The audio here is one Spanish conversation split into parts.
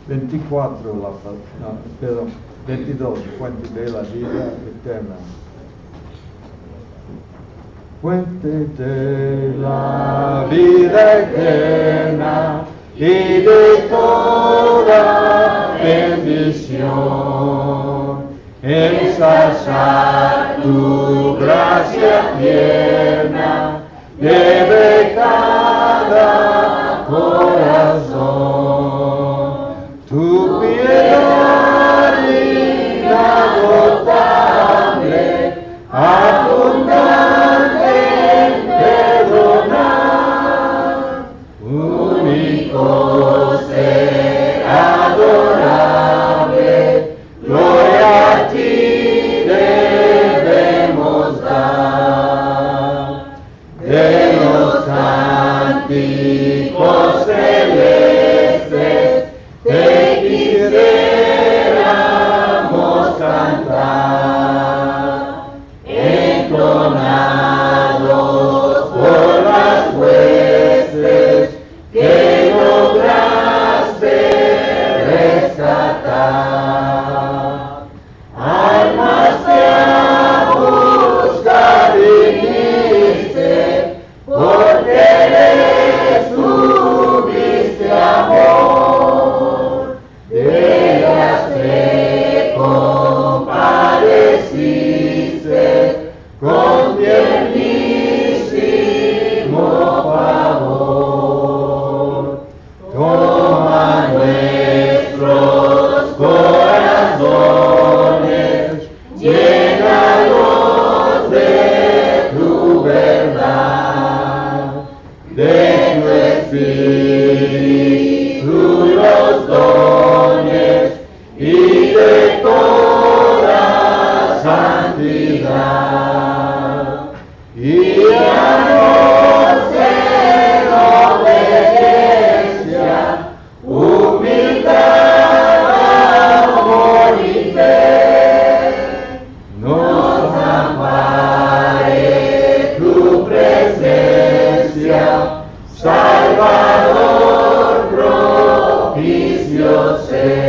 24, perdón, 22, fuente de la vida eterna. Fuente de la vida eterna y de toda bendición, ensalzar tu gracia tierna, debe cada corazón. Tu piedad inagotable, abundante en perdonar, único ser adorable, gloria a ti debemos dar. De los cánticos celestes te quisiéramos cantar, entonados por las huestes que lograste rescatar. Almas que a buscar viniste, porque les tuviste amor, de ellas te compadeciste con tiernísimo favor. Toma nuestros corazones, llénalos de tu verdad, de tu espíritu los dones y de toda santidad, y danos en obediencia, humildad, amor y fe. Nos ampare tu presencia, Salvador propicio ser.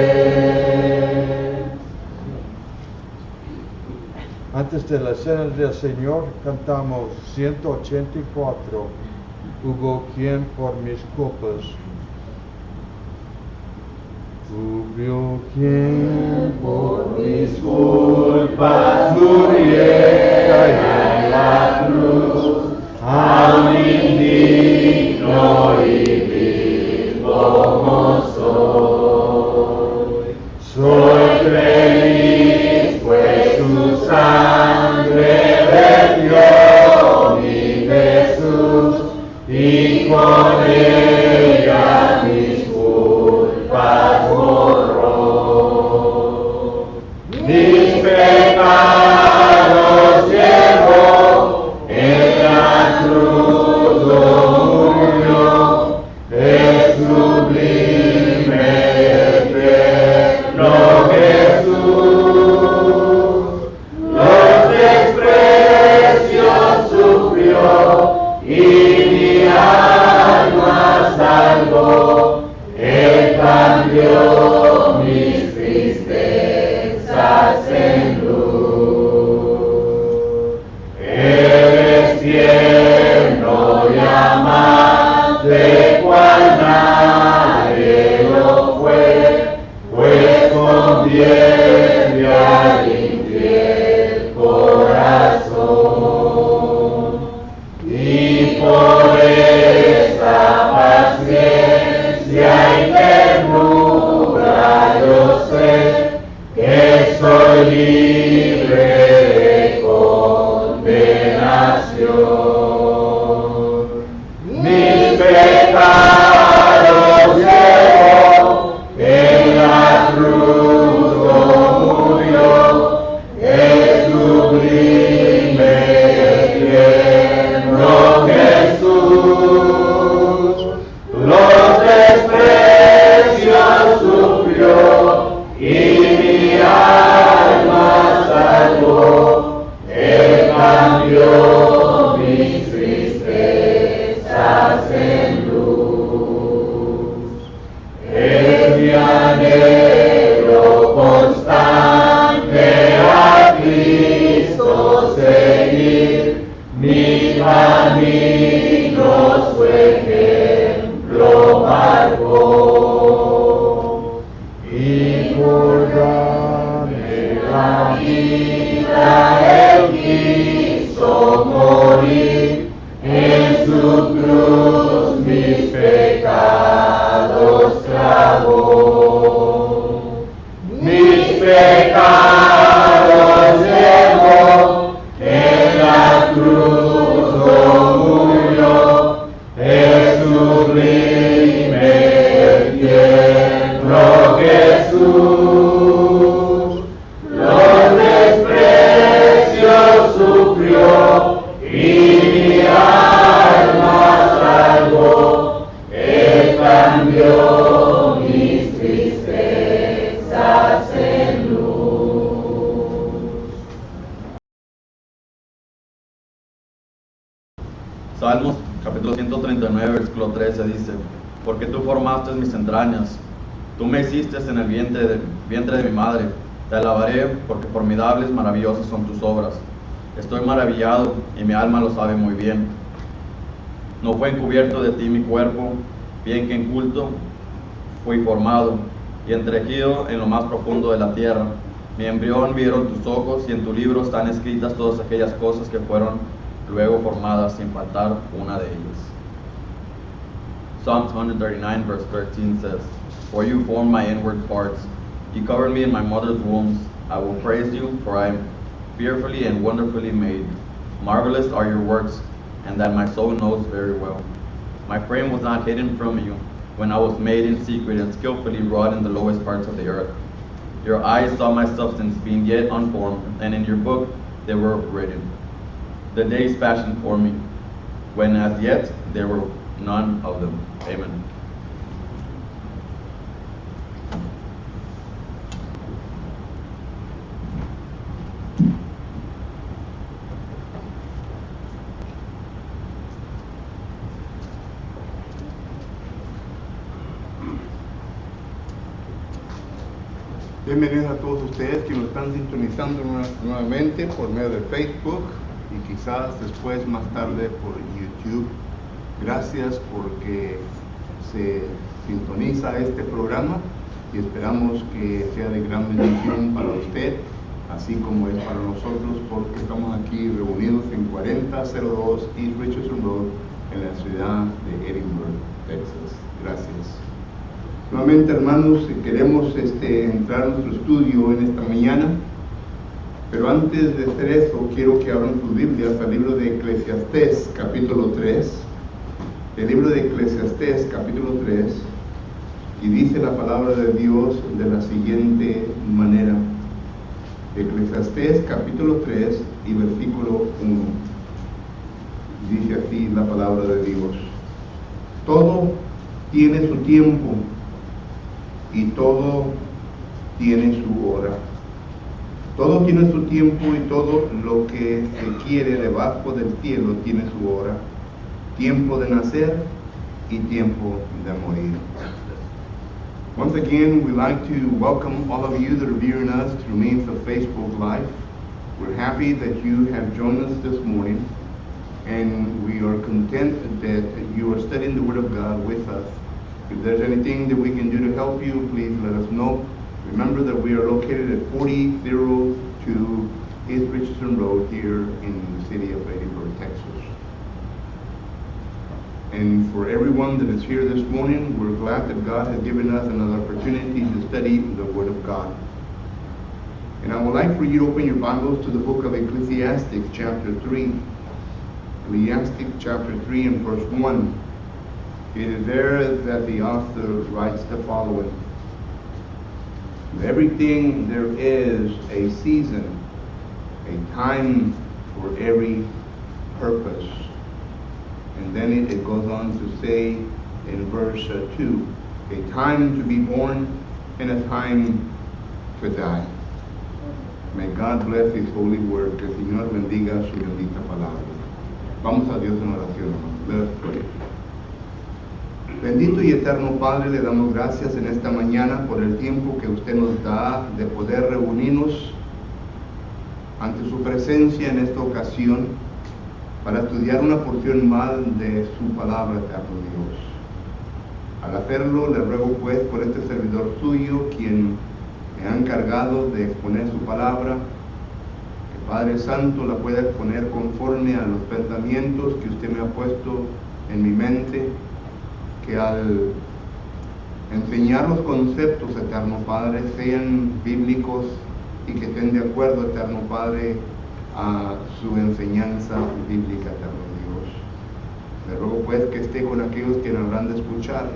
Antes de la cena del Señor cantamos 184, hubo quien por mis culpas. Hubo quien por mis culpas muriera en la cruz, aún indigno y vil como soy. Soy feliz, pues su sangre vertió mi Jesús, y con ella mis culpas borró. Mis pecados llevó, en la cruz murió, es sublime eterno Jesús. Los desprecios sufrió y mi alma salvó. Él cambió mis tristezas en luz. Eres tierno y amante, cual nadie lo fue, pues convierte al infiel corazón. Y por esa paciencia y ternura yo sé que soy libre de condenación. Mis pecados llevó, en la cruz murió, es sublime eterno Jesús. Los desprecios sufrió y mi alma salvó. Él cambió mis tristezas en luz. Es mi anhelo 49, versículo 13 dice: porque tú formaste mis entrañas, tú me hiciste en el vientre de mi madre. Te alabaré, porque formidables, maravillosas son tus obras. Estoy maravillado, y mi alma lo sabe muy bien. No fue encubierto de ti mi cuerpo, bien que en culto fui formado, y entretejido en lo más profundo de la tierra. Mi embrión vieron tus ojos, y en tu libro están escritas todas aquellas cosas que fueron luego formadas, sin faltar una de ellas. Psalms 139 verse 13 says, for you formed my inward parts, you covered me in my mother's wombs. I will praise you, for I am fearfully and wonderfully made. Marvelous are your works, and that my soul knows very well. My frame was not hidden from you when I was made in secret and skillfully wrought in the lowest parts of the earth. Your eyes saw my substance being yet unformed, and in your book they were written, the days fashioned for me, when as yet there were none of them. Amen. Bienvenidos a todos ustedes que nos están sintonizando nuevamente por medio de Facebook y quizás después más tarde por YouTube. Gracias porque se sintoniza este programa y esperamos que sea de gran bendición para usted, así como es para nosotros, porque estamos aquí reunidos en 4002 East Richardson Road en la ciudad de Edinburgh, Texas. Gracias. Nuevamente, hermanos, queremos entrar a nuestro estudio en esta mañana, pero antes de hacer eso, quiero que abran sus Biblias al libro de Eclesiastés, capítulo 3. El libro de Eclesiastés, capítulo 3, y dice la palabra de Dios de la siguiente manera. Eclesiastés, capítulo 3 y versículo 1. Dice así la palabra de Dios: todo tiene su tiempo, y todo tiene su hora. Todo tiene su tiempo, y todo lo que se quiere debajo del cielo tiene su hora. Tiempo de nacer y tiempo de morir. Once again, we'd like to welcome all of you that are viewing us through means of Facebook Live. We're happy that you have joined us this morning, and we are content that you are studying the Word of God with us. If there's anything that we can do to help you, please let us know. Remember that we are located at 4002 East Richardson Road here in the city of Edinburgh, Texas. And for everyone that is here this morning, we're glad that God has given us another opportunity to study the Word of God. And I would like for you to open your Bibles to the book of Ecclesiastes, chapter 3. Ecclesiastes, chapter 3 and verse 1. It is there that the author writes the following: everything there is a season, a time for every purpose. And then it goes on to say in verse 2, a time to be born and a time to die. May God bless His holy word. Que el Señor bendiga su bendita palabra. Vamos a Dios en oración, hermanos. Let us pray. Bendito y eterno Padre, le damos gracias en esta mañana por el tiempo que usted nos da de poder reunirnos ante su presencia en esta ocasión para estudiar una porción más de su palabra, eterno Dios. Al hacerlo, le ruego pues por este servidor suyo, quien me ha encargado de exponer su palabra, que Padre Santo la pueda exponer conforme a los pensamientos que usted me ha puesto en mi mente, que al enseñar los conceptos, eterno Padre, sean bíblicos y que estén de acuerdo, eterno Padre, a su enseñanza bíblica, eterno Dios. Le ruego pues que esté con aquellos que nos habrán de escuchar,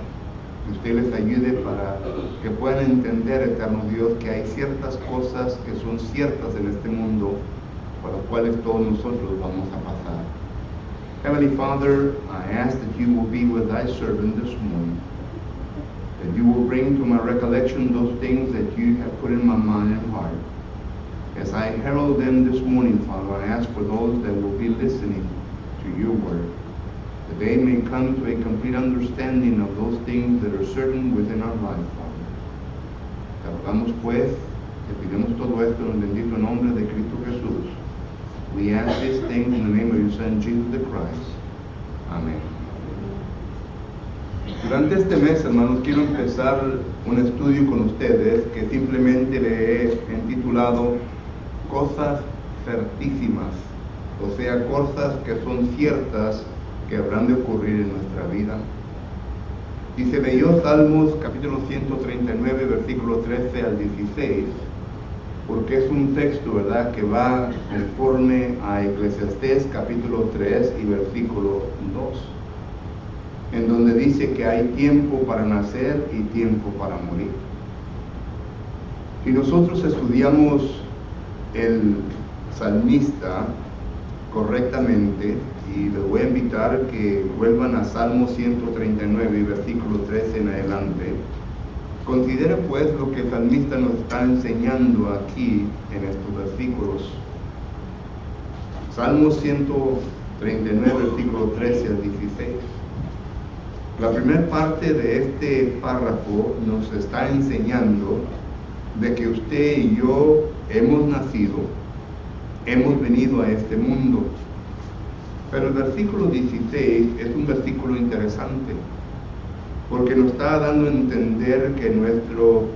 que usted les ayude para que puedan entender, eterno Dios, que hay ciertas cosas que son ciertas en este mundo, por las cuales todos nosotros vamos a pasar. Heavenly Father, I ask that you will be with thy servant this morning, that you will bring to my recollection those things that you have put in my mind and heart. As I herald them this morning, Father, I ask for those that will be listening to your word, that they may come to a complete understanding of those things that are certain within our life, Father. Te rogamos pues, te pedimos todo esto en el bendito nombre de Cristo Jesús. We ask these things in the name of your Son, Jesus the Christ. Amén. Durante este mes, hermanos, quiero empezar un estudio con ustedes que simplemente le he intitulado Cosas Certísimas, o sea, cosas que son ciertas que habrán de ocurrir en nuestra vida. Y se leyó Salmos capítulo 139, versículo 13 al 16, porque es un texto, ¿verdad?, que va conforme a Eclesiastés capítulo 3 y versículo 2, en donde dice que hay tiempo para nacer y tiempo para morir. Y nosotros estudiamos el salmista correctamente, y les voy a invitar que vuelvan a Salmo 139 y versículo 13 en adelante. Considera pues lo que el salmista nos está enseñando aquí en estos versículos. Salmo 139, versículo 13 al 16. La primera parte de este párrafo nos está enseñando de que usted y yo hemos nacido, hemos venido a este mundo. Pero el versículo 16 es un versículo interesante, porque nos está dando a entender que nuestro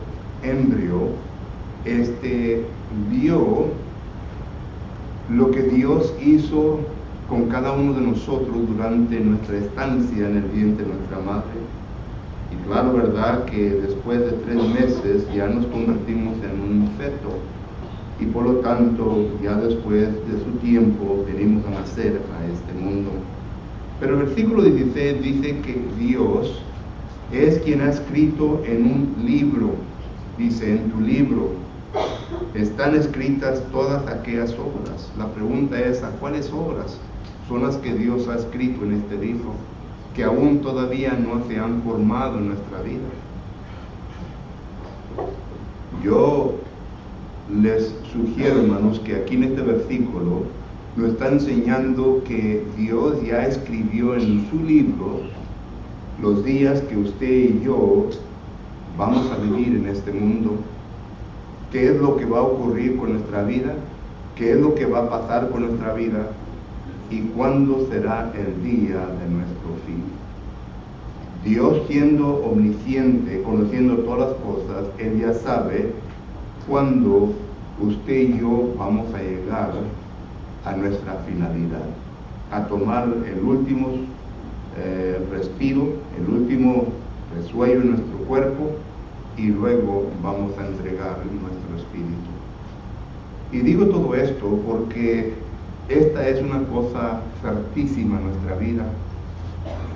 embrión vio lo que Dios hizo con cada uno de nosotros durante nuestra estancia en el vientre de nuestra madre. Y claro, verdad, que después de 3 meses ya nos convertimos en un feto, y por lo tanto ya después de su tiempo venimos a nacer a este mundo. Pero el versículo 16 dice que Dios es quien ha escrito en un libro. Dice, en tu libro están escritas todas aquellas obras. La pregunta es, ¿a cuáles obras son las que Dios ha escrito en este libro, que aún todavía no se han formado en nuestra vida? Yo les sugiero, hermanos, que aquí en este versículo nos está enseñando que Dios ya escribió en su libro los días que usted y yo vamos a vivir en este mundo. ¿Qué es lo que va a ocurrir con nuestra vida? ¿Qué es lo que va a pasar con nuestra vida? ¿Y cuándo será el día de nuestro fin? Dios, siendo omnisciente, conociendo todas las cosas, Él ya sabe cuándo usted y yo vamos a llegar a nuestra finalidad, a tomar el último respiro, el último resuello en nuestro cuerpo, y luego vamos a entregar nuestro espíritu. Y digo todo esto porque esta es una cosa certísima en nuestra vida.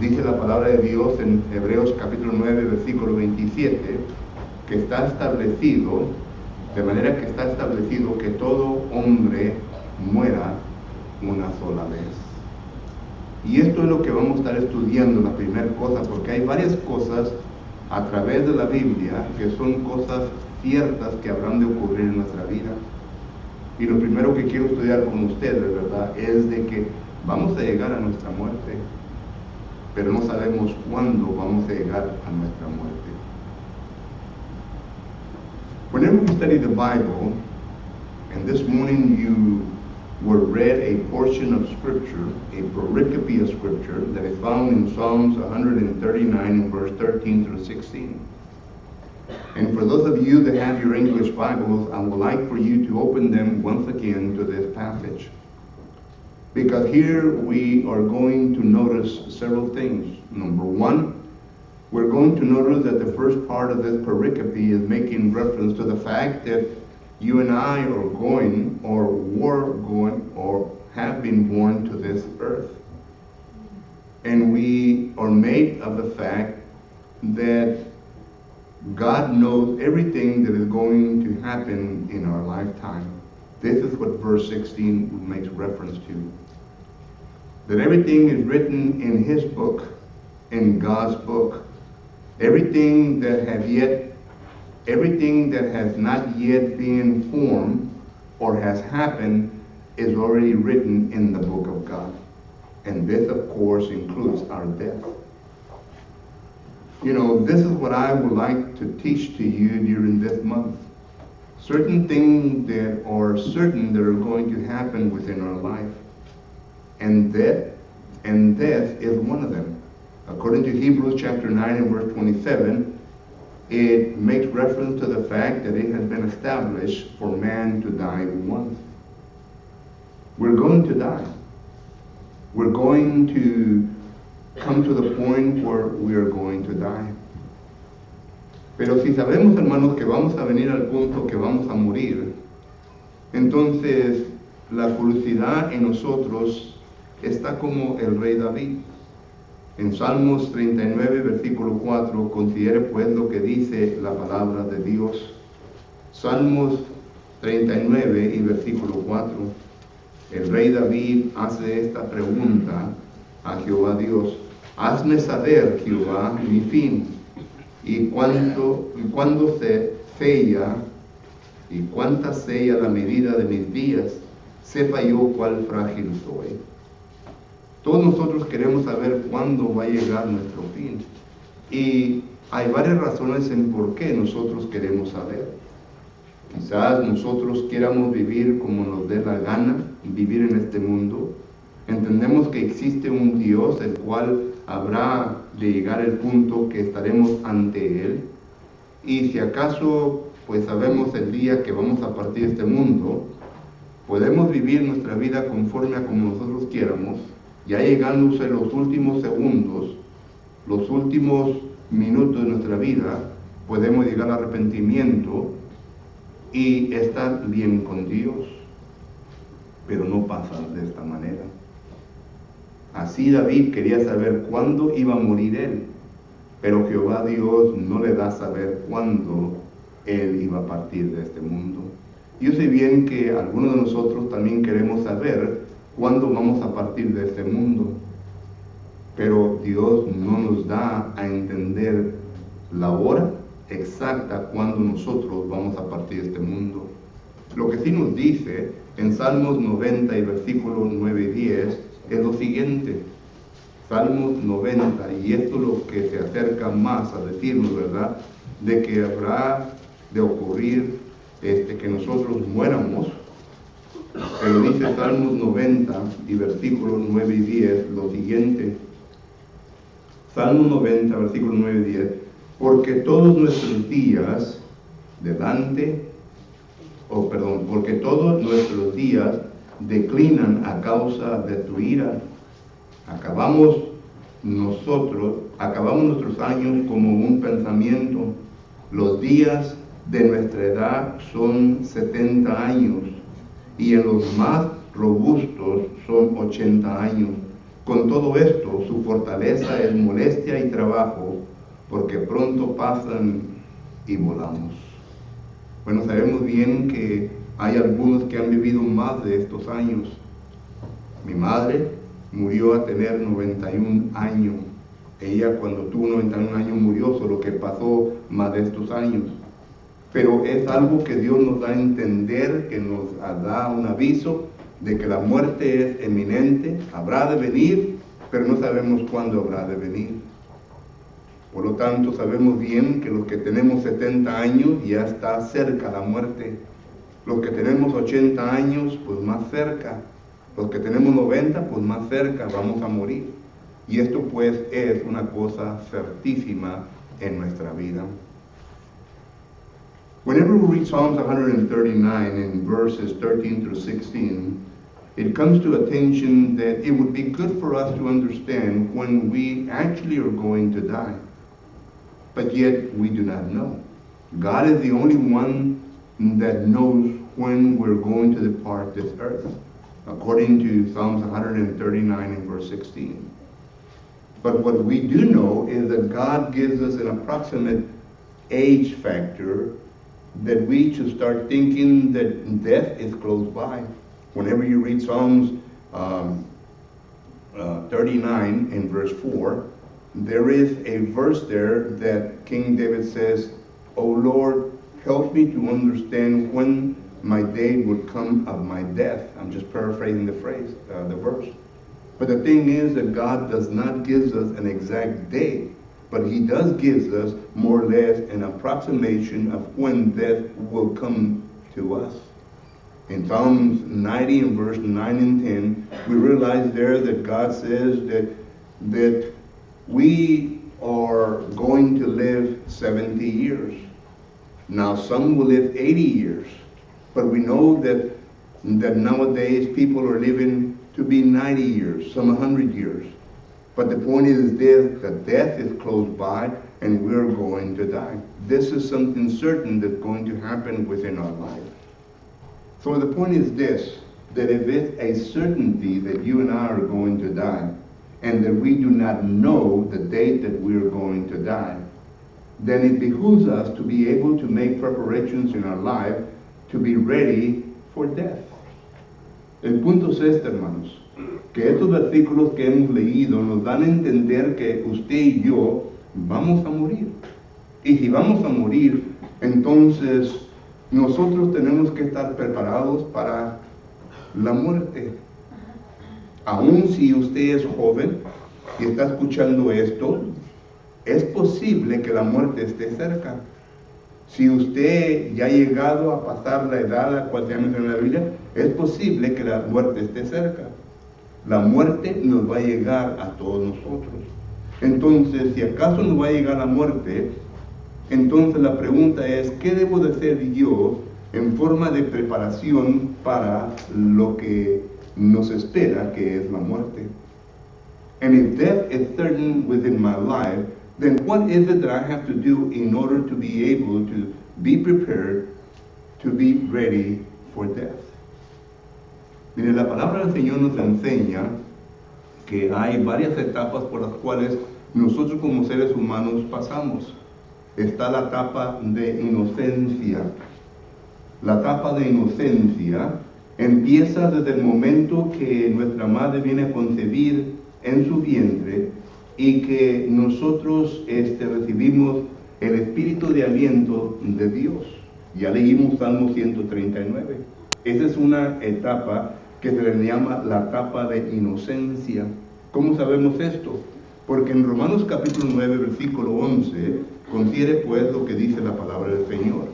Dice la palabra de Dios en Hebreos capítulo 9, versículo 27, que está establecido, de manera que está establecido que todo hombre muera una sola vez. Y esto es lo que vamos a estar estudiando, la primera cosa, porque hay varias cosas a través de la Biblia que son cosas ciertas que habrán de ocurrir en nuestra vida. Y lo primero que quiero estudiar con ustedes, ¿verdad?, es de que vamos a llegar a nuestra muerte, pero no sabemos cuándo vamos a llegar a nuestra muerte. Whenever we study the Bible, and this morning you were read a portion of Scripture, a pericope of Scripture that is found in Psalms 139, verse 13 through 16. And for those of you that have your English Bibles, I would like for you to open them once again to this passage. Because here we are going to notice several things. Number one, we're going to notice that the first part of this pericope is making reference to the fact that you and I are going, or were going, or have been born to this earth. And we are made of the fact that God knows everything that is going to happen in our lifetime. This is what verse 16 makes reference to. That everything is written in His book, in God's book. Everything that has not yet been formed or has happened is already written in the book of God. And this, of course, includes our death. You know, this is what I would like to teach to you during this month. Certain things that are certain that are going to happen within our life. And death is one of them. According to Hebrews chapter 9 and verse 27, it makes reference to the fact that it has been established for man to die once. We're going to die. We're going to come to the point where we are going to die. Pero si sabemos, hermanos, que vamos a venir al punto que vamos a morir, entonces la curiosidad en nosotros está como el rey David. En Salmos 39, versículo 4, considere pues lo que dice la palabra de Dios. Salmos 39 y versículo 4. El rey David hace esta pregunta a Jehová Dios. Hazme saber, Jehová, mi fin, y cuándo se sella, y cuánta sella la medida de mis días, sepa yo cuál frágil soy. Todos nosotros queremos saber cuándo va a llegar nuestro fin. Y hay varias razones en por qué nosotros queremos saber. Quizás nosotros queramos vivir como nos dé la gana, vivir en este mundo. Entendemos que existe un Dios, el cual habrá de llegar el punto que estaremos ante Él. Y si acaso, pues sabemos el día que vamos a partir de este mundo, podemos vivir nuestra vida conforme a como nosotros quieramos, ya llegándose los últimos segundos, los últimos minutos de nuestra vida, podemos llegar al arrepentimiento y estar bien con Dios. Pero no pasa de esta manera. Así David quería saber cuándo iba a morir él, pero Jehová Dios no le da a saber cuándo él iba a partir de este mundo. Yo sé bien que algunos de nosotros también queremos saber cuándo vamos a partir de este mundo, pero Dios no nos da a entender la hora exacta cuando nosotros vamos a partir de este mundo. Lo que sí nos dice en Salmos 90 y versículos 9 y 10 es lo siguiente. Salmos 90, y esto es lo que se acerca más a decirnos, ¿verdad? De que habrá de ocurrir que nosotros muéramos. Pero dice Salmos 90 y versículos 9 y 10 lo siguiente. Salmos 90, versículos 9 y 10. Porque todos nuestros días porque todos nuestros días declinan a causa de tu ira. Acabamos nuestros años como un pensamiento. Los días de nuestra edad son 70 años y en los más robustos son 80 años. Con todo esto, su fortaleza es molestia y trabajo, porque pronto pasan y volamos. Bueno, sabemos bien que hay algunos que han vivido más de estos años. Mi madre murió a tener 91 años. Ella cuando tuvo 91 años murió, solo que pasó más de estos años. Pero es algo que Dios nos da a entender, que nos da un aviso de que la muerte es eminente, habrá de venir, pero no sabemos cuándo habrá de venir. Por lo tanto, sabemos bien que los que tenemos 70 años ya está cerca la muerte. Los que tenemos 80 años, pues más cerca. Los que tenemos 90, pues más cerca, vamos a morir. Y esto pues es una cosa certísima en nuestra vida. Whenever we read Psalms 139 in verses 13 through 16, it comes to attention that it would be good for us to understand when we actually are going to die. But yet we do not know. God is the only one that knows when we're going to depart this earth, according to Psalms 139 and verse 16. But what we do know is that God gives us an approximate age factor that we should start thinking that death is close by. Whenever you read Psalms 39 in verse 4, there is a verse there that King David says, "O Lord, help me to understand when my day would come of my death." I'm just paraphrasing the verse. But the thing is that God does not give us an exact day, but He does give us more or less an approximation of when death will come to us. In Psalms 90 and verse 9 and 10, we realize there that God says that we are going to live 70 years. Now some will live 80 years, but we know that nowadays people are living to be 90 years, some 100 years. But the point is this, that death is close by and we're going to die. This is something certain that's going to happen within our life. So the point is this, that if it's a certainty that you and I are going to die, and that we do not know the date that we're going to die, then it behooves us to be able to make preparations in our life to be ready for death. El punto es este, hermanos, que estos versículos que hemos leído nos dan a entender que usted y yo vamos a morir. Y si vamos a morir, entonces nosotros tenemos que estar preparados para la muerte. Aun si usted es joven y está escuchando esto, es posible que la muerte esté cerca. Si usted ya ha llegado a pasar la edad a cual se menciona en la Biblia, es posible que la muerte esté cerca. La muerte nos va a llegar a todos nosotros. Entonces, si acaso nos va a llegar la muerte, entonces la pregunta es, ¿qué debo de hacer yo en forma de preparación para lo que nos espera, que es la muerte? And if death is certain within my life, then what is it that I have to do in order to be able to be prepared to be ready for death? Mire, la palabra del Señor nos enseña que hay varias etapas por las cuales nosotros como seres humanos pasamos. Está la etapa de inocencia. La etapa de inocencia empieza desde el momento que nuestra madre viene a concebir en su vientre y que nosotros recibimos el espíritu de aliento de Dios. Ya leímos Salmo 139. Esa es una etapa que se le llama la etapa de inocencia. ¿Cómo sabemos esto? Porque en Romanos capítulo 9, versículo 11, confiere pues lo que dice la palabra del Señor.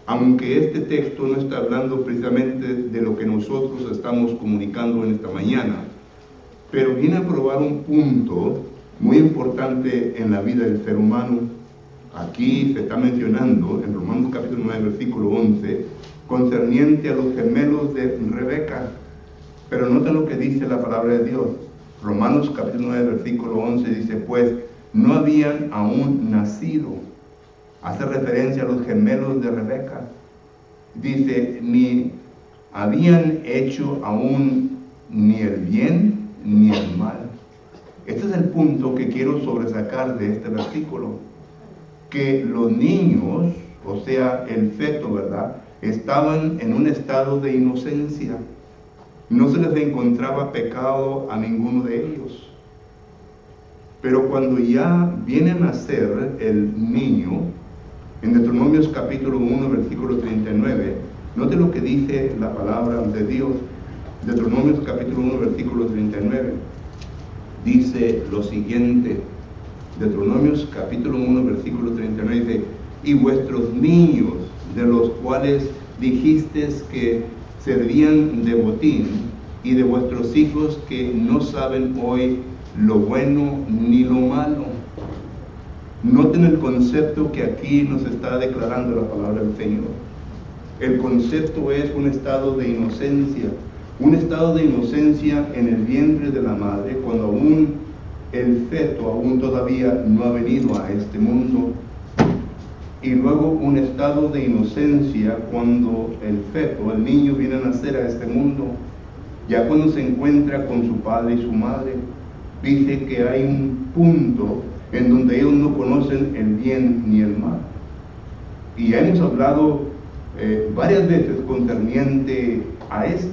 Aunque este texto no está hablando precisamente de lo que nosotros estamos comunicando en esta mañana, pero viene a probar un punto muy importante en la vida del ser humano. Aquí se está mencionando en Romanos capítulo 9, versículo 11, concerniente a los gemelos de Rebeca. Pero nota lo que dice la palabra de Dios. Romanos capítulo 9, versículo 11 dice, pues no habían aún nacido. Hace referencia a los gemelos de Rebeca. Dice, ni habían hecho aún ni el bien ni el mal. Este es el punto que quiero sobresacar de este versículo. Que los niños, o sea, el feto, ¿verdad?, estaban en un estado de inocencia. No se les encontraba pecado a ninguno de ellos. Pero cuando ya viene a nacer el niño, en Deuteronomios capítulo 1, versículo 39, note lo que dice la palabra de Dios. Deuteronomios capítulo 1, versículo 39, dice lo siguiente. Deuteronomios capítulo 1, versículo 39 dice, y vuestros niños, de los cuales dijisteis que servían de botín, y de vuestros hijos que no saben hoy lo bueno ni lo malo. Noten el concepto que aquí nos está declarando la palabra del Señor. El concepto es un estado de inocencia. Un estado de inocencia en el vientre de la madre, cuando aún el feto aún todavía no ha venido a este mundo. Y luego un estado de inocencia cuando el feto, el niño, viene a nacer a este mundo. Ya cuando se encuentra con su padre y su madre, dice que hay un punto en donde ellos no conocen el bien ni el mal. Y ya hemos hablado varias veces concerniente a esto.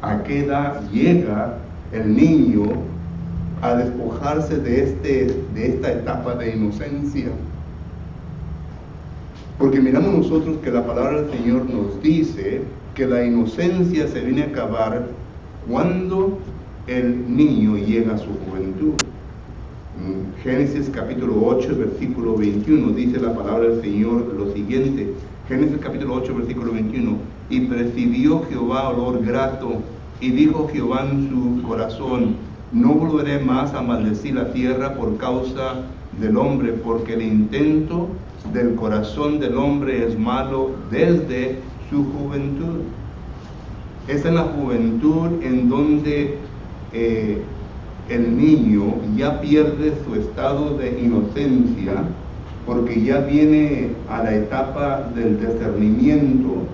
¿A qué edad llega el niño a despojarse de esta etapa de inocencia? Porque miramos nosotros que la palabra del Señor nos dice que la inocencia se viene a acabar cuando el niño llega a su juventud. En Génesis capítulo 8, versículo 21, dice la palabra del Señor lo siguiente. Génesis capítulo 8, versículo 21. Y percibió Jehová olor grato, y dijo Jehová en su corazón: no volveré más a maldecir la tierra por causa del hombre, porque el intento del corazón del hombre es malo desde su juventud. Es en la juventud en donde el niño ya pierde su estado de inocencia, porque ya viene a la etapa del discernimiento,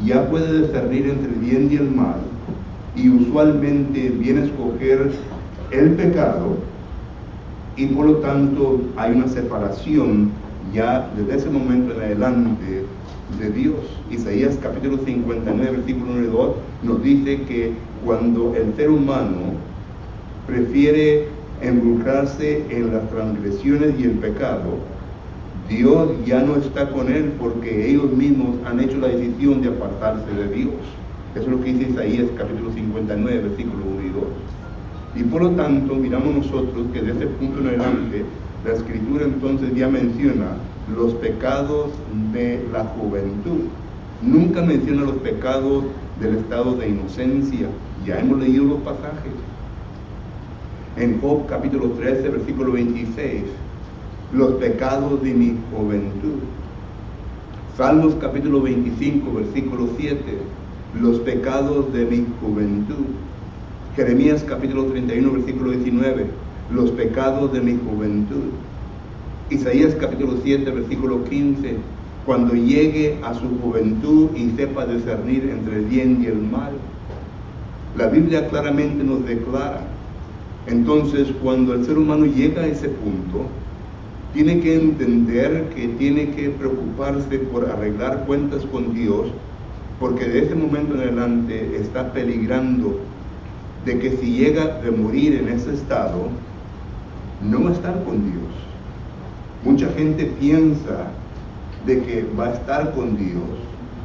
ya puede discernir entre el bien y el mal, y usualmente viene a escoger el pecado, y por lo tanto hay una separación ya desde ese momento en adelante de Dios. Isaías capítulo 59, versículo 1 y 2 nos dice que cuando el ser humano prefiere involucrarse en las transgresiones y el pecado, Dios ya no está con él, porque ellos mismos han hecho la decisión de apartarse de Dios. Eso es lo que dice Isaías capítulo 59, versículo 1 y 2. Y por lo tanto, miramos nosotros que desde ese punto en adelante, la Escritura entonces ya menciona los pecados de la juventud. Nunca menciona los pecados del estado de inocencia. Ya hemos leído los pasajes. En Job capítulo 13, versículo 26, los pecados de mi juventud. Salmos capítulo 25, versículo 7, los pecados de mi juventud. Jeremías capítulo 31, versículo 19, los pecados de mi juventud. Isaías capítulo 7, versículo 15, cuando llegue a su juventud y sepa discernir entre el bien y el mal. La Biblia claramente nos declara. Entonces, cuando el ser humano llega a ese punto, tiene que entender que tiene que preocuparse por arreglar cuentas con Dios, porque de ese momento en adelante está peligrando de que si llega a morir en ese estado, no va a estar con Dios. Mucha gente piensa de que va a estar con Dios,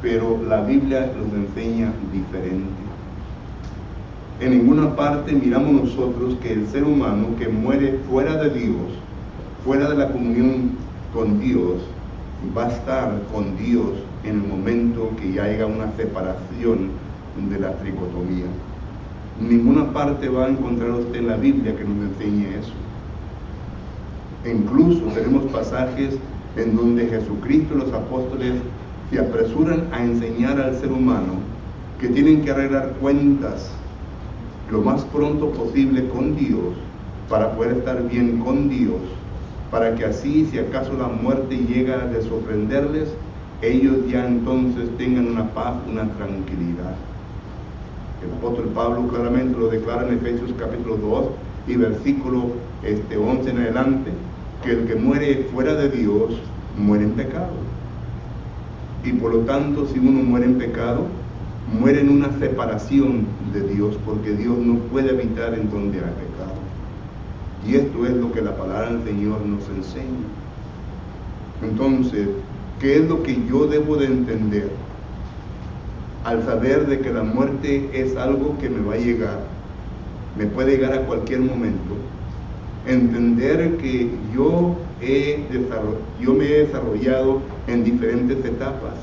pero la Biblia nos enseña diferente. En ninguna parte miramos nosotros que el ser humano que muere fuera de Dios, fuera de la comunión con Dios, va a estar con Dios en el momento que ya haya una separación de la tricotomía. En ninguna parte va a encontrar usted en la Biblia que nos enseñe eso. Incluso tenemos pasajes en donde Jesucristo y los apóstoles se apresuran a enseñar al ser humano que tienen que arreglar cuentas lo más pronto posible con Dios, para poder estar bien con Dios, para que así, si acaso la muerte llega a sorprenderles, ellos ya entonces tengan una paz, una tranquilidad. El apóstol Pablo claramente lo declara en Efesios capítulo 2 y versículo 11 en adelante, que el que muere fuera de Dios muere en pecado. Y por lo tanto, si uno muere en pecado, muere en una separación de Dios, porque Dios no puede habitar en donde hay pecado. Y esto es lo que la palabra del Señor nos enseña. Entonces, ¿qué es lo que yo debo de entender al saber de que la muerte es algo que me va a llegar? Me puede llegar a cualquier momento. Entender que yo me he desarrollado en diferentes etapas,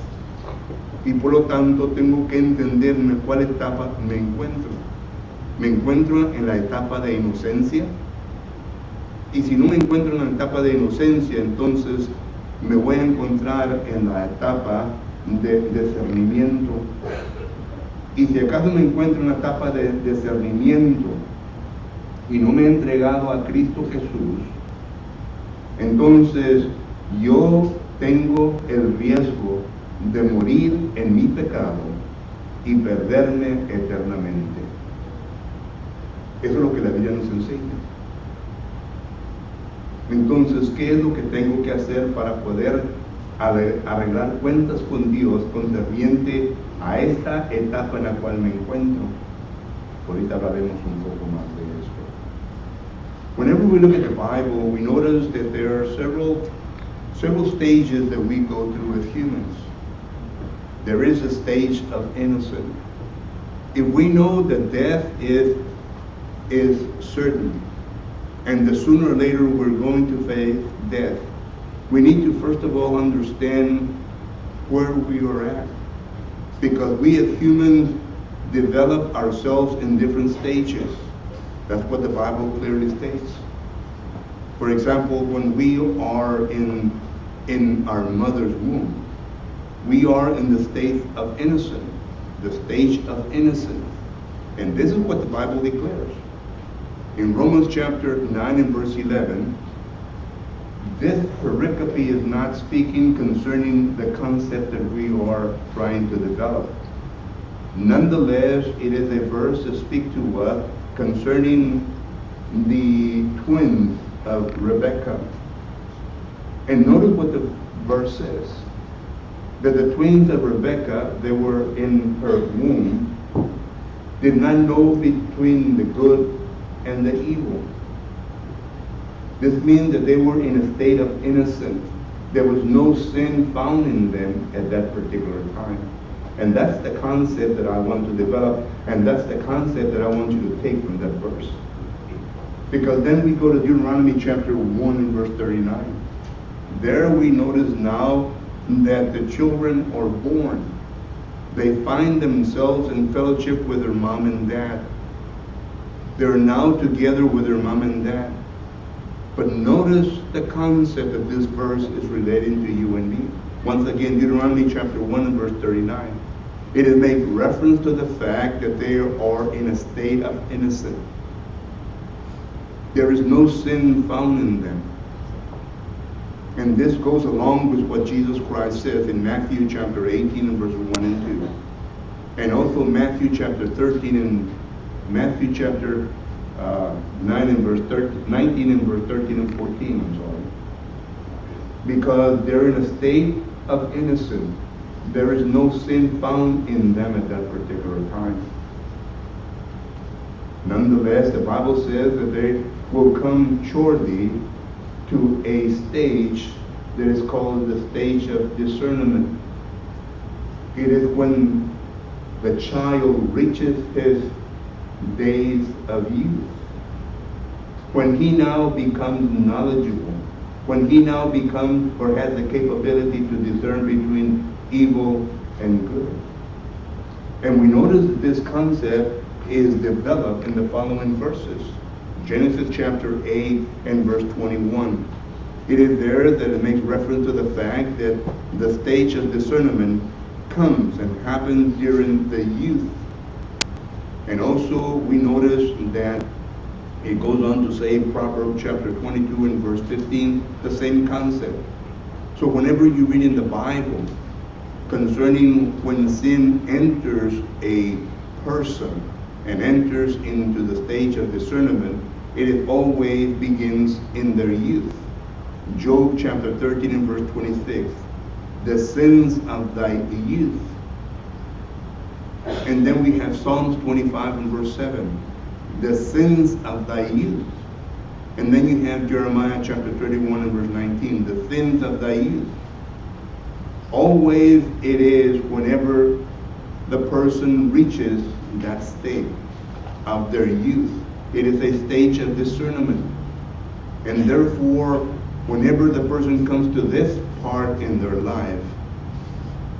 y por lo tanto tengo que entender en cuál etapa me encuentro. Me encuentro en la etapa de inocencia, y si no me encuentro en la etapa de inocencia, entonces me voy a encontrar en la etapa de discernimiento. Y si acaso me encuentro en la etapa de discernimiento y no me he entregado a Cristo Jesús, entonces yo tengo el riesgo de morir en mi pecado y perderme eternamente. Eso es lo que la Biblia nos enseña. Entonces, ¿qué es lo que tengo que hacer para poder arreglar cuentas con Dios concerniente a esta etapa en la cual me encuentro? Ahorita hablaremos un poco más de esto. Whenever we look at the Bible, we notice that there are several stages that we go through as humans. There is a stage of innocence. If we know that death is is certain, and the sooner or later we're going to face death, we need to first of all understand where we are at. Because we as humans develop ourselves in different stages. That's what the Bible clearly states. For example, when we are in our mother's womb, we are in the state of innocence, the stage of innocence. And this is what the Bible declares. In Romans chapter 9 and verse 11, this pericope is not speaking concerning the concept that we are trying to develop. Nonetheless, it is a verse that speaks to us concerning the twins of Rebekah. And notice what the verse says. That the twins of Rebekah, they were in her womb, did not know between the good and the evil. This means that they were in a state of innocence. There was no sin found in them at that particular time. And that's the concept that I want to develop, and that's the concept that I want you to take from that verse. Because then we go to Deuteronomy chapter 1 and verse 39. There we notice now that the children are born. They find themselves in fellowship with their mom and dad. They're now together with their mom and dad. But notice the concept of this verse is relating to you and me. Once again, Deuteronomy chapter 1 and verse 39. It is make reference to the fact that they are in a state of innocence. There is no sin found in them. And this goes along with what Jesus Christ says in Matthew chapter 18 and verse 1 and 2. And also Matthew chapter 13 and Matthew chapter 9 and verse 13, 19 and verse 13 and 14, I'm sorry. Because they're in a state of innocence. There is no sin found in them at that particular time. Nonetheless, the Bible says that they will come shortly to a stage that is called the stage of discernment. It is when the child reaches his days of youth, when he now becomes knowledgeable, when he now becomes or has the capability to discern between evil and good. And we notice that this concept is developed in the following verses. Genesis chapter 8 and verse 21. It is there that it makes reference to the fact that the stage of discernment comes and happens during the youth. And also we notice that it goes on to say in Proverbs chapter 22 and verse 15, the same concept. So whenever you read in the Bible concerning when sin enters a person and enters into the stage of discernment, it always begins in their youth. Job chapter 13 and verse 26, the sins of thy youth. And then we have Psalms 25 and verse 7, the sins of thy youth. And then you have Jeremiah chapter 31 and verse 19, the sins of thy youth. Always it is whenever the person reaches that state of their youth. It is a stage of discernment. And therefore, whenever the person comes to this part in their life,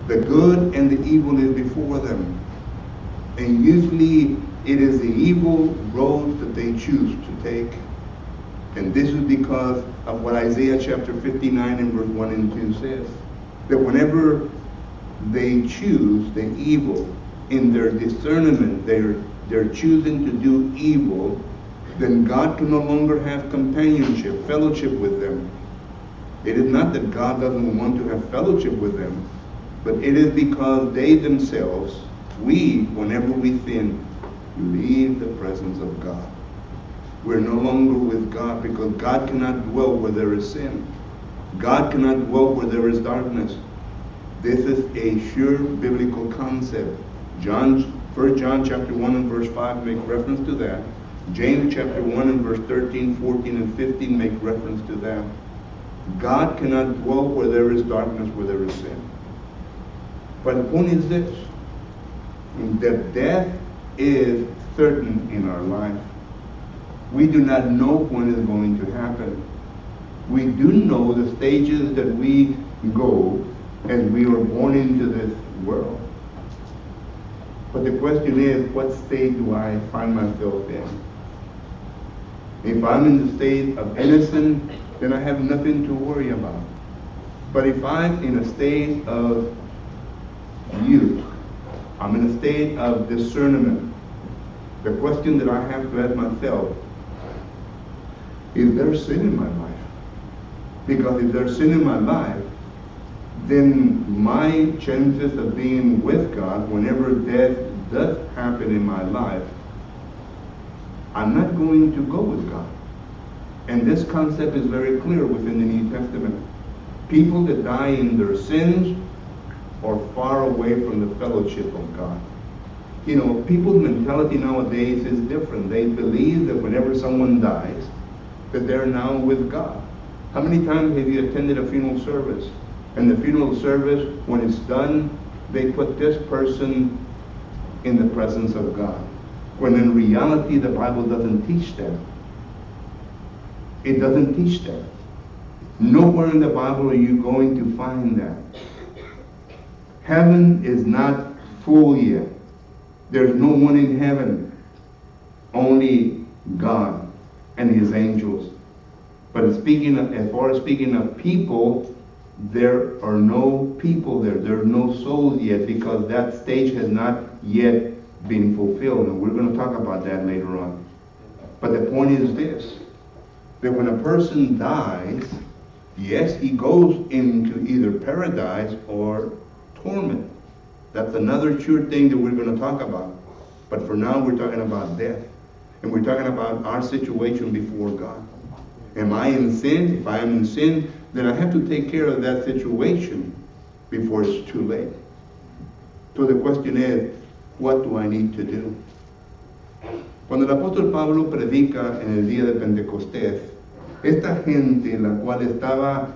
the good and the evil is before them. And usually it is the evil road that they choose to take. And this is because of what Isaiah chapter 59 and verse 1 and 2 says. That whenever they choose the evil in their discernment, they're choosing to do evil, then God can no longer have companionship, fellowship with them. It is not that God doesn't want to have fellowship with them, but it is because they themselves, whenever we sin, leave the presence of God. We're no longer with God because God cannot dwell where there is sin. God cannot dwell where there is darkness. This is a sure biblical concept. 1 John chapter 1 and verse 5 make reference to that. James chapter 1 and verse 13, 14, and 15 make reference to that. God cannot dwell where there is darkness, where there is sin. But the point is this, that death is certain in our life. We do not know when it's going to happen. We do know the stages that we go as we are born into this world. But the question is, what state do I find myself in? If I'm in the state of innocence, then I have nothing to worry about. But if I'm in a state of youth, I'm in a state of discernment, the question that I have to ask myself, is there sin in my life? Because if there's sin in my life, then my chances of being with God whenever death does happen in my life, I'm not going to go with God. And this concept is very clear within the New Testament. People that die in their sins are far away from the fellowship of God. You know, people's mentality nowadays is different. They believe that whenever someone dies, that they're now with God. How many times have you attended a funeral service? And the funeral service, when it's done, they put this person in the presence of God. When in reality, the Bible doesn't teach that. It doesn't teach that. Nowhere in the Bible are you going to find that. Heaven is not full yet. There's no one in heaven. Only God and His angels. But as far as speaking of people, there are no people there. There are no souls yet, because that stage has not yet been fulfilled. And we're going to talk about that later on. But the point is this, that when a person dies, yes, he goes into either paradise or torment. That's another sure thing that we're going to talk about. But for now, we're talking about death. And we're talking about our situation before God. Am I in sin? If I am in sin, then I have to take care of that situation before it's too late. So the question is, what do I need to do? Cuando el apóstol Pablo predica en el día de Pentecostés, esta gente, la cual estaba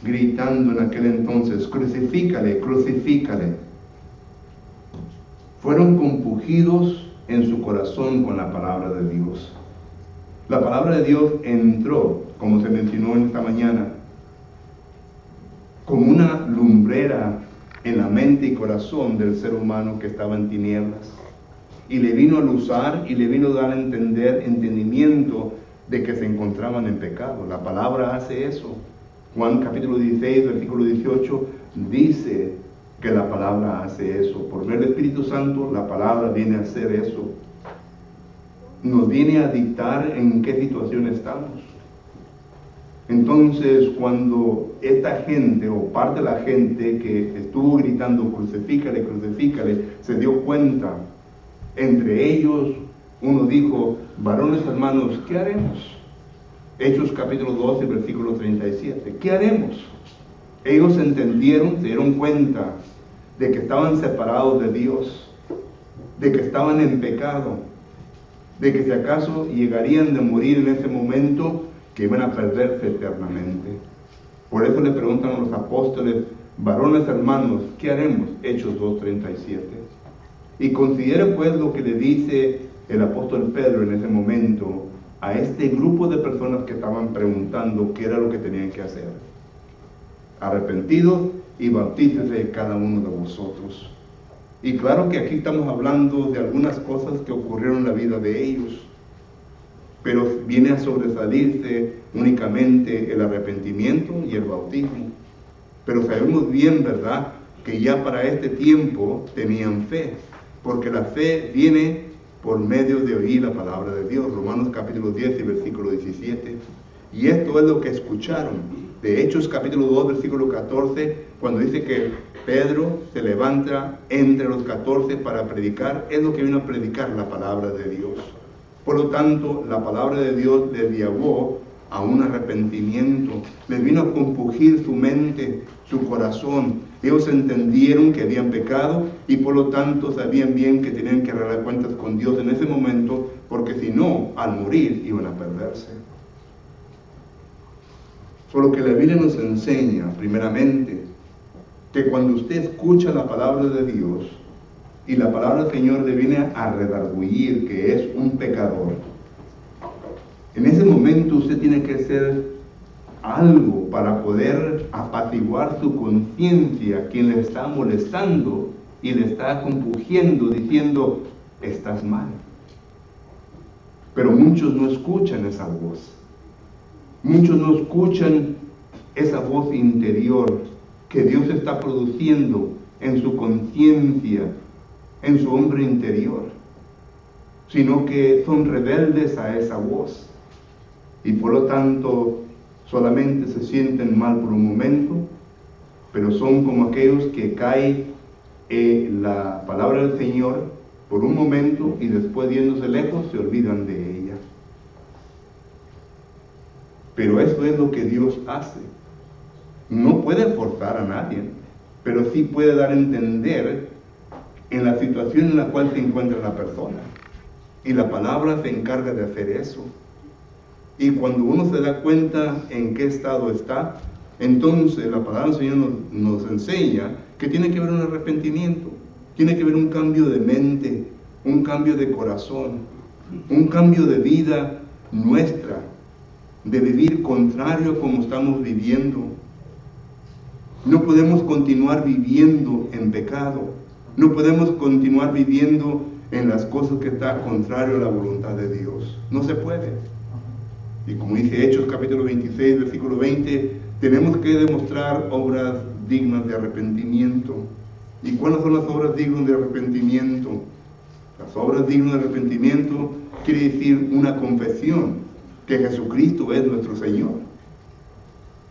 gritando en aquel entonces, crucifícale, crucifícale, fueron compungidos en su corazón con la palabra de Dios. La palabra de Dios entró, como se mencionó en esta mañana, como una lumbrera en la mente y corazón del ser humano que estaba en tinieblas. Y le vino a luzar y le vino a dar a entendimiento de que se encontraban en pecado. La palabra hace eso. Juan capítulo 16, versículo 18, dice que la palabra hace eso. Por medio del Espíritu Santo, la palabra viene a hacer eso. Nos viene a dictar en qué situación estamos. Entonces, cuando esta gente, o parte de la gente que estuvo gritando, crucifícale, crucifícale, se dio cuenta, entre ellos, uno dijo, varones hermanos, ¿qué haremos? Hechos capítulo 12, versículo 37. ¿Qué haremos? Ellos entendieron, se dieron cuenta de que estaban separados de Dios, de que estaban en pecado, de que si acaso llegarían de morir en ese momento, que iban a perderse eternamente. Por eso le preguntan a los apóstoles, varones hermanos, ¿qué haremos? Hechos 2:37. Y considere pues lo que le dice el apóstol Pedro en ese momento a este grupo de personas que estaban preguntando qué era lo que tenían que hacer. Arrepentidos y bautícese cada uno de vosotros. Y claro que aquí estamos hablando de algunas cosas que ocurrieron en la vida de ellos, pero viene a sobresalirse únicamente el arrepentimiento y el bautismo. Pero sabemos bien, ¿verdad?, que ya para este tiempo tenían fe, porque la fe viene por medio de oír la palabra de Dios. Romanos capítulo 10 y versículo 17. Y esto es lo que escucharon. De Hechos capítulo 2, versículo 14, cuando dice que Pedro se levanta entre los 14 para predicar, es lo que vino a predicar, la palabra de Dios. Por lo tanto, la palabra de Dios les llevó a un arrepentimiento, les vino a compungir su mente, su corazón. Ellos entendieron que habían pecado y por lo tanto sabían bien que tenían que arreglar cuentas con Dios en ese momento, porque si no, al morir iban a perderse. Solo que la Biblia nos enseña, primeramente, que cuando usted escucha la palabra de Dios y la palabra del Señor le viene a redarguir que es un pecador, En ese momento usted tiene que hacer algo para poder apaciguar su conciencia, quien le está molestando y le está compungiendo, diciendo, estás mal. Pero muchos no escuchan esa voz. Muchos no escuchan esa voz interior que Dios está produciendo en su conciencia, en su hombre interior, sino que son rebeldes a esa voz y por lo tanto solamente se sienten mal por un momento, pero son como aquellos que caen en la palabra del Señor por un momento y después, yéndose lejos, se olvidan de ella. Pero eso es lo que Dios hace. No puede forzar a nadie, pero sí puede dar a entender en la situación en la cual se encuentra la persona. Y la palabra se encarga de hacer eso. Y cuando uno se da cuenta en qué estado está, entonces la palabra del Señor nos enseña que tiene que haber un arrepentimiento, tiene que haber un cambio de mente, un cambio de corazón, un cambio de vida nuestra, de vivir contrario a como estamos viviendo. No podemos continuar viviendo en pecado, no podemos continuar viviendo en las cosas que están contrario a la voluntad de Dios. No se puede. Y como dice Hechos capítulo 26, versículo 20, tenemos que demostrar obras dignas de arrepentimiento. ¿Y cuáles son las obras dignas de arrepentimiento? Las obras dignas de arrepentimiento quiere decir una confesión que Jesucristo es nuestro Señor.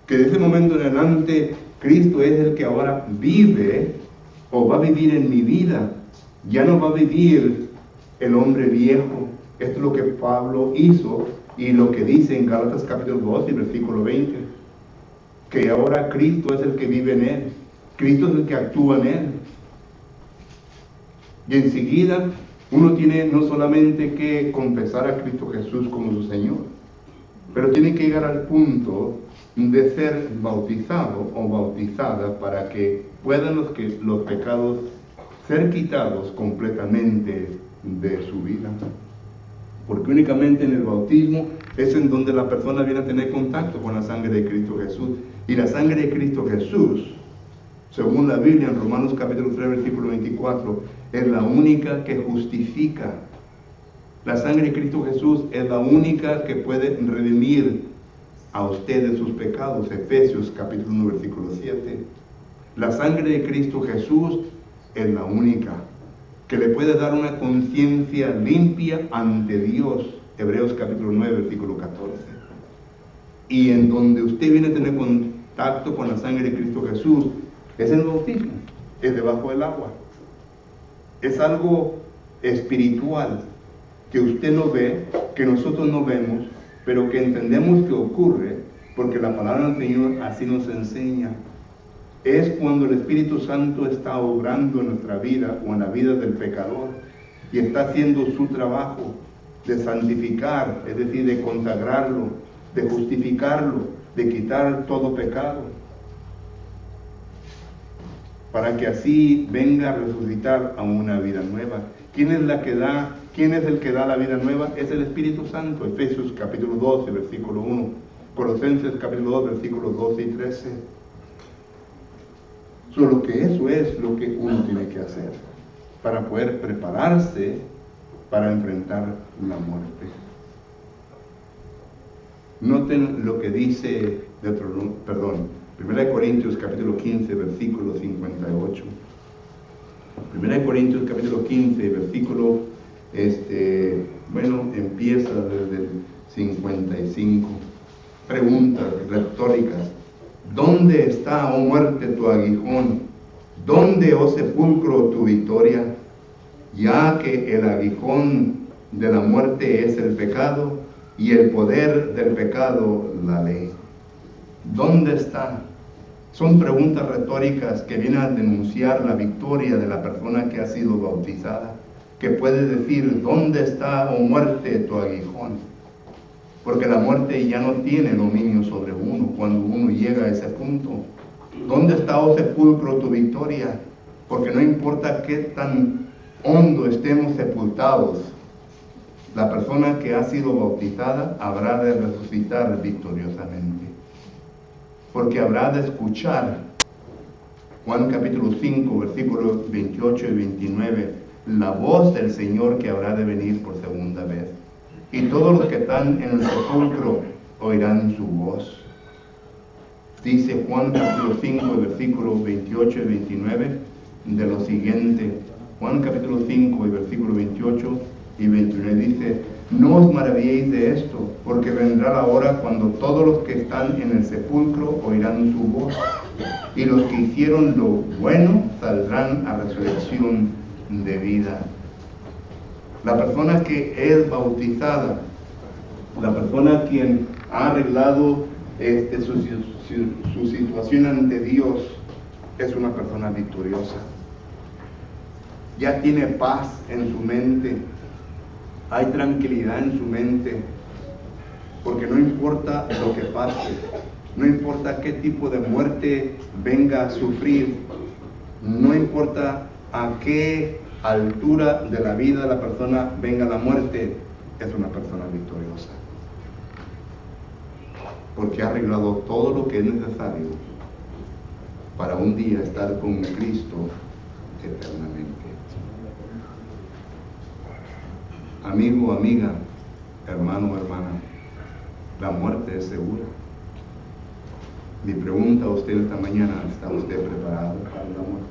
Que de ese momento en adelante Cristo es el que ahora vive o va a vivir en mi vida. Ya no va a vivir el hombre viejo. Esto es lo que Pablo hizo y lo que dice en Gálatas capítulo 2 y versículo 20. Que ahora Cristo es el que vive en él. Cristo es el que actúa en él. Y enseguida uno tiene no solamente que confesar a Cristo Jesús como su Señor, pero tiene que llegar al punto de ser bautizado o bautizada para que puedan los pecados ser quitados completamente de su vida. Porque únicamente en el bautismo es en donde la persona viene a tener contacto con la sangre de Cristo Jesús. Y la sangre de Cristo Jesús, según la Biblia en Romanos capítulo 3 versículo 24, es la única que justifica. La sangre de Cristo Jesús es la única que puede redimir a usted de sus pecados. Efesios capítulo 1 versículo 7. La sangre de Cristo Jesús es la única que le puede dar una conciencia limpia ante Dios. Hebreos capítulo 9 versículo 14. Y en donde usted viene a tener contacto con la sangre de Cristo Jesús es en el bautismo, es debajo del agua. Es algo espiritual que usted no ve, que nosotros no vemos, pero que entendemos que ocurre porque la palabra del Señor así nos enseña. Es cuando el Espíritu Santo está obrando en nuestra vida o en la vida del pecador y está haciendo su trabajo de santificar, es decir, de consagrarlo, de justificarlo, de quitar todo pecado, para que así venga a resucitar a una vida nueva. ¿Quién es el que da la vida nueva? Es el Espíritu Santo. Efesios capítulo 12, versículo 1. Colosenses capítulo 2, versículos 12 y 13. Solo que eso es lo que uno tiene que hacer para poder prepararse para enfrentar la muerte. Noten lo que dice 1 Corintios capítulo 15, versículo 58. 1 Corintios capítulo 15, versículo, empieza desde el 55. Preguntas retóricas. ¿Dónde está, oh muerte, tu aguijón? ¿Dónde, oh sepulcro, tu victoria? Ya que el aguijón de la muerte es el pecado y el poder del pecado la ley. ¿Dónde está? Son preguntas retóricas que vienen a denunciar la victoria de la persona que ha sido bautizada, que puede decir, ¿dónde está, oh muerte, tu aguijón? Porque la muerte ya no tiene dominio sobre uno cuando uno llega a ese punto. ¿Dónde está, oh sepulcro, tu victoria? Porque no importa qué tan hondo estemos sepultados, La persona que ha sido bautizada habrá de resucitar victoriosamente, porque habrá de escuchar, Juan capítulo 5, versículos 28 y 29, la voz del Señor que habrá de venir por segunda vez. Y todos los que están en el sepulcro oirán su voz. Dice Juan capítulo 5, versículos 28 y 29, de lo siguiente. Juan capítulo 5, versículos 28 y 29 dice: no os maravilléis de esto, porque vendrá la hora cuando todos los que están en el sepulcro oirán su voz, y los que hicieron lo bueno saldrán a resurrección de vida. La persona que es bautizada, la persona quien ha arreglado su situación ante Dios, es una persona victoriosa. Ya tiene paz en su mente, hay tranquilidad en su mente, porque no importa lo que pase, no importa qué tipo de muerte venga a sufrir, no importa a qué altura de la vida de la persona venga la muerte, es una persona victoriosa, porque ha arreglado todo lo que es necesario para un día estar con Cristo eternamente. Amigo, amiga, hermano, hermana, la muerte es segura. Mi pregunta a usted esta mañana: ¿está usted preparado para la muerte?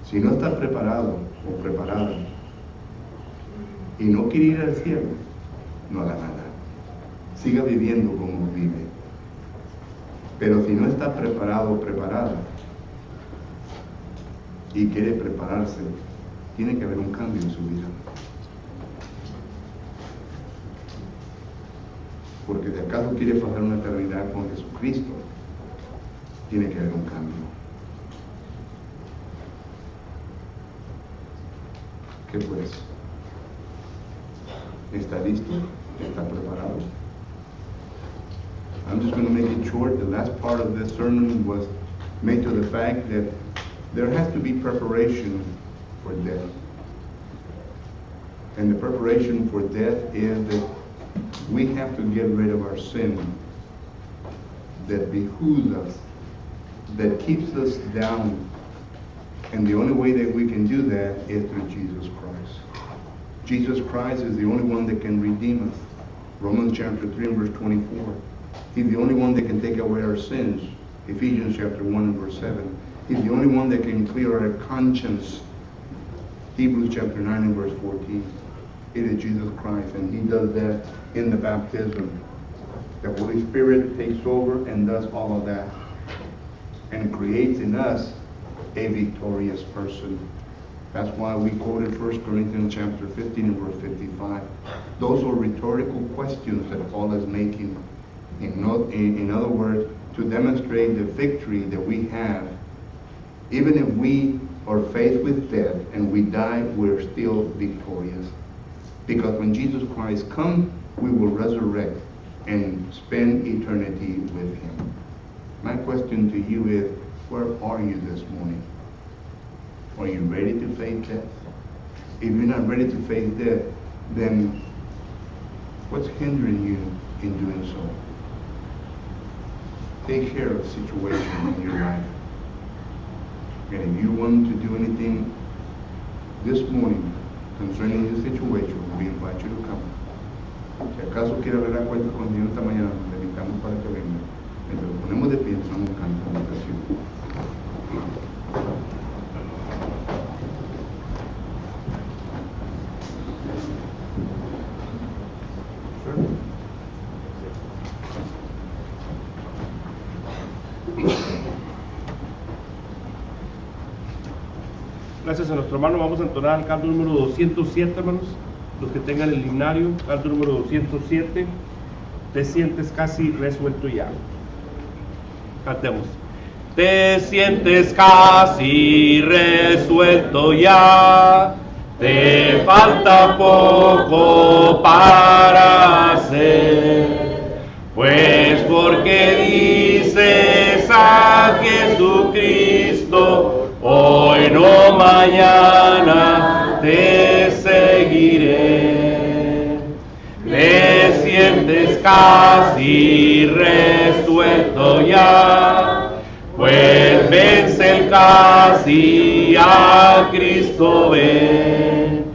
Si no está preparado o preparada y no quiere ir al cielo, no haga nada. Siga viviendo como vive. Pero si no está preparado o preparada y quiere prepararse, tiene que haber un cambio en su vida. Porque si acaso quiere pasar una eternidad con Jesucristo, tiene que haber un cambio. ¿Qué pues? ¿Está listo? ¿Está preparado? I'm just going to make it short. The last part of this sermon was made to the fact that there has to be preparation for death. And the preparation for death is that we have to get rid of our sin that behooves us, that keeps us down. And the only way that we can do that is through Jesus Christ. Jesus Christ is the only one that can redeem us. Romans chapter 3 and verse 24. He's the only one that can take away our sins. Ephesians chapter 1 and verse 7. He's the only one that can clear our conscience. Hebrews chapter 9 and verse 14. It is Jesus Christ, and He does that in the baptism. The Holy Spirit takes over and does all of that, and creates in us a victorious person. That's why we quoted 1 Corinthians chapter 15 and verse 55. Those are rhetorical questions that Paul is making. In other words, to demonstrate the victory that we have. Even if we are faced with death and we die, we're still victorious. Because when Jesus Christ comes, we will resurrect and spend eternity with Him. My question to you is, where are you this morning? Are you ready to face death? If you're not ready to face death, then what's hindering you in doing so? Take care of the situation in your life. And if you want to do anything this morning concerning the situation, we invite you to come. Si acaso quiere arreglar cuentas con Dios esta mañana, le invitamos para que venga. Mientras nos ponemos de pie, estamos en canto de oración. Gracias a nuestro hermano. Vamos a entonar el canto número 207, hermanos. Los que tengan el himnario, canto número 207. Te sientes casi resuelto ya. Cantemos. Te sientes casi resuelto ya, te falta poco para hacer, pues porque dices a Jesucristo, hoy mañana te seguiré. Te sientes casi resuelto ya, pues vence el casi a Cristo ven.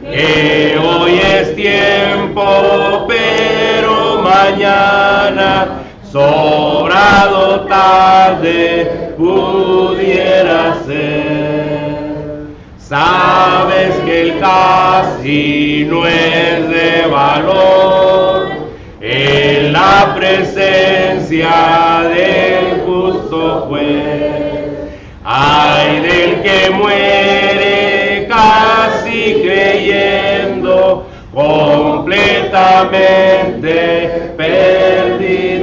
Que hoy es tiempo, pero mañana sobrado tarde pudiera ser. Sabes que el casi no es de valor en la presencia del justo juez. Ay del que muere casi creyendo, completamente perdido